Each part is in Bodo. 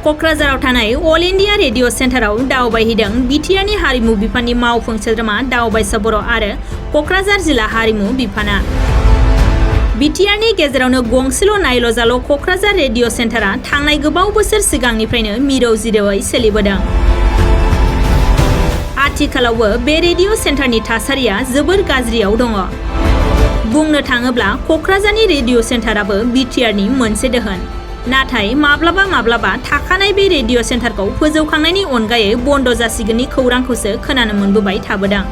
क'क्राझाराव थानाय अल इन्डिया रेडिअ सेन्टाराव दावबायहैदों बिटिआरनि हारिमु बिफाननि मावफुं सोद्रोमा दावबायसा बर' आरो क'क्राझार जिल्ला हारिमु बिफाना। बिटिआरनि गेजेरावनो गंसेल' नायल' जाल' क'क्राझार रेडिअ सेन्टारा थांनाय गोबाव बोसोर सिगांनिफ्रायनो मिरौ जिरौयै सोलिबोदों। आथिखालावबो बे रेडिअ सेन्टारनि थासारिया जोबोर गाज्रियाव दङ। बुंनो थाङोब्ला क'क्राझारनि रेडिअ सेन्टाराबो बिटिआरनि मोनसे दोहोन। नाथाय माब्लाबा थाखानाय बे रेडिअ सेन्टारखौ फोजौखांनायनि अनगायै बन्द जासिगोननि खौरांखौसो खोनानो मोनबोबाय थाबोदों।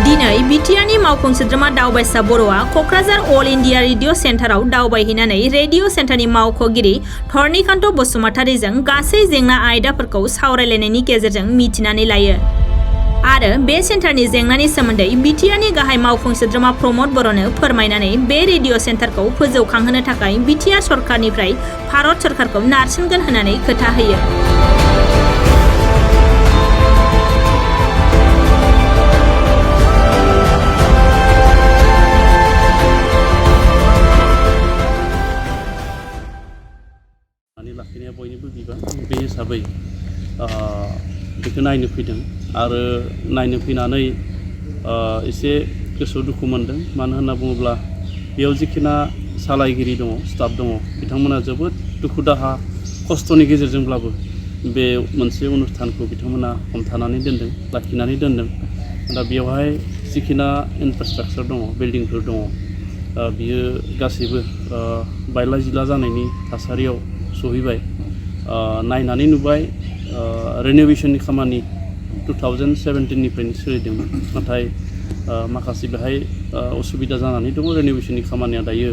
दिनै बिटिआरनि मावफुं सोद्रोमा दावबायसा बर'आ क'क्राझार अल इन्डिया रेडिअ सेन्टाराव दावबायहैनानै रेडिअ सेन्टारनि मावख'गिरि धरनिकान्त बसुमतारीजों गासै जेंना आयदाफोरखौ सावरायलायनायनि गेजेरजों मिथिनानै लायो आरो बे सेन्टारनि जेंनानि सोमोन्दै बिटिआरनि गाहाय मावफुं सोद्रोमा प्रमद बर'नो फोरमायनानै बे रेडिअ सेन्टारखौ फोजौखांहोनो थाखाय बिटिआर सरकारनिफ्राय भारत सरकारखौ नारसिनगोन होननानै खोथा होयो। लाखिनाया बयनिबो बिबान बे हिसाबै बेखौ नायनो फैदों आरो नायनो फैनानै एसे गोसोआव दुखु मोनदों। मानो होनना बुङोब्ला बेयाव जिखिना सालायगिरि दङ, स्टाफ दङ, बिथांमोना जोबोद दुखु दाहा खस्थ'नि गेजेरजोंब्लाबो बे मोनसे अनुष्ठानखौ बिथांमोना हमथानानै दोनदों, लाखिनानै दोनदों। दा बेवहाय जिखिना इनफ्रास्ट्राक्चार दङ, बिल्डिंफोर दङ, बियो गासैबो बायला जिला जानायनि थासारियाव सहैबाय। नायनानै नुबाय रेन'वेशननि खामानि 2017निफ्रायनो सोलिदोंमोन, नाथाय माखासे बेहाय असुबिदा जानानै दङ। रेन'वेशननि खामानिया दायो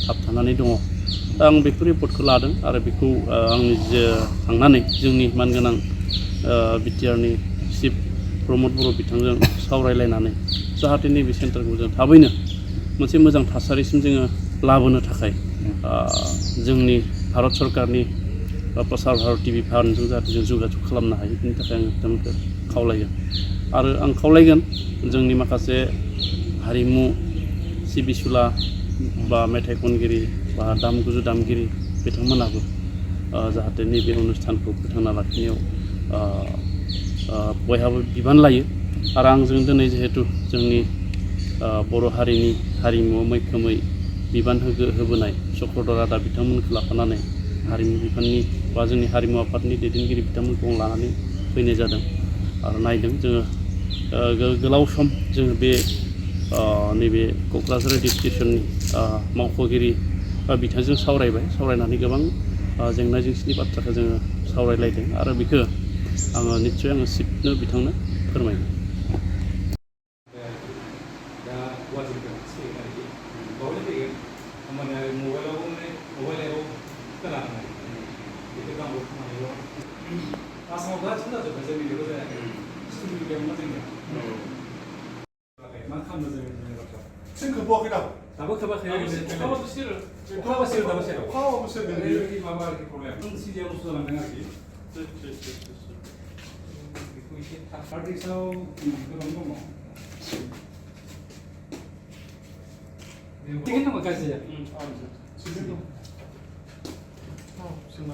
थाबथानानै दङ। दा आं बेखौ रिपर्टखौ लादों आरो बेखौ आंनि थांनानै जोंनि मानगोनां बिटिआरनि चिफ प्रमद बर' बिथांजों सावरायलायनानै जाहाथे नैबे सेन्टारखौ जों थाबैनो मोनसे मोजां थासारिसिम जोङो लाबोनो थाखाय जोंनि भारत सरकारनि प्रसार भारती बिफानजों जाहाथे जों जगाजग खालामनो हायो, बेनि थाखाय आं बिथांमोनखौ खावलायगोन। आरो आं खावलायगोन जोंनि माखासे हारिमु सिबिसुला बा मेथाइ खनगिरि बा दामजु दामगिरि बिथांमोनाबो जाहाथे नैबे अनुष्ठानखौ फोथांना लाखिनायाव बयहाबो बिबान लायो। आरो आंजों दिनै जिहेतु जोंनि बर' हारिनि हारिमुआव मैखोमै बिबान होबोनाय चक्रधर रादा बिथांमोनखौ लाफानानै हारिमु बिफाननि बा जोंनि हारिमु आफादनि दैदेनगिरि बिथांमोनखौ लानानै फैनाय जादों आरो नायदों जोङो गोलाव सम जोङो बे नैबे क'क्राझार रेडिअ स्टेशननि मावख'गिरि बिथांजों सावरायनानै गोबां जेंना जेंसिनि बाथ्राखौ जोङो सावरायलायदों आरो बेखौ आङो निस्सय आङो चिफनो बिथांनो फोरमायगोन। आसामाव दा सोलाजोब्बाय जोंनि बेखौ जायाखै स्टुडिअ गैयामोन जोंनिया मा खालामनो जोंनि बाथ्रा जों खोबावाखै दाबो खोबाखै अखाबाबो सेरो दाबो सेरो अखाबाबो सेरदों माबा आरोखि प्रब्लेम सिजियाव लसो जालांदों आरोखि बेखौ एसे थार्टिक्सआव गोबां दङ थिगैनो दङ गाज्रि जाया